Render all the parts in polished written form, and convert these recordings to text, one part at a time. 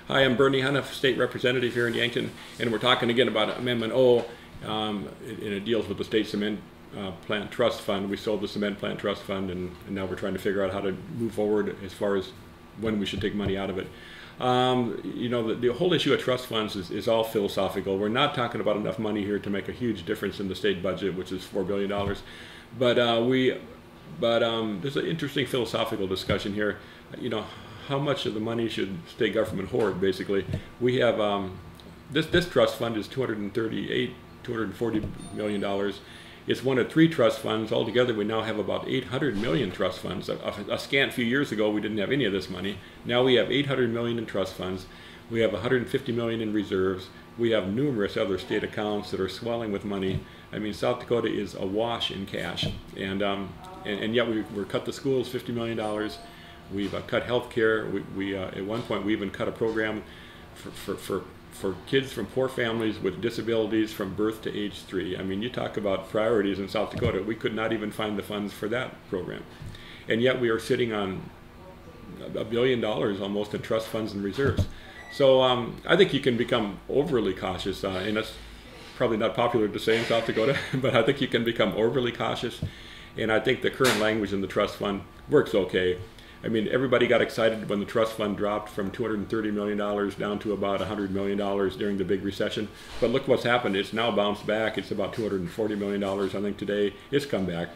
Hi, I'm Bernie Hunhoff, State Representative here in Yankton, and we're talking again about Amendment O, and it deals with the State Cement Plant Trust Fund. We sold the Cement Plant Trust Fund, and now we're trying to figure out how to move forward as far as when we should take money out of it. You know, the whole issue of trust funds is all philosophical. We're not talking about enough money here to make a huge difference in the state budget, which is $4 billion. But there's an interesting philosophical discussion here. You know, how much of the money should state government hoard, basically? We have, this trust fund is $240 million. It's one of 3 trust funds. Altogether, we now have about 800 million trust funds. A scant few years ago, we didn't have any of this money. Now we have 800 million in trust funds. We have 150 million in reserves. We have numerous other state accounts that are swelling with money. I mean, South Dakota is awash in cash. And yet we're cut the schools $50 million. We've cut health care. At one point, we even cut a program for kids from poor families with disabilities from birth to age 3. I mean, you talk about priorities in South Dakota. We could not even find the funds for that program. And yet we are sitting on $1 billion almost in trust funds and reserves. So I think you can become overly cautious, and that's probably not popular to say in South Dakota, but I think you can become overly cautious. And I think the current language in the trust fund works okay. I mean, everybody got excited when the trust fund dropped from $230 million down to about $100 million during the big recession. But look what's happened. It's now bounced back. It's about $240 million, I think, today. It's come back.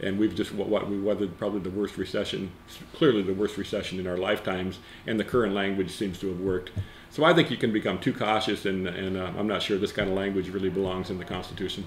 And we've just we weathered probably the worst recession, clearly the worst recession in our lifetimes, and the current language seems to have worked. So I think you can become too cautious, and I'm not sure this kind of language really belongs in the Constitution.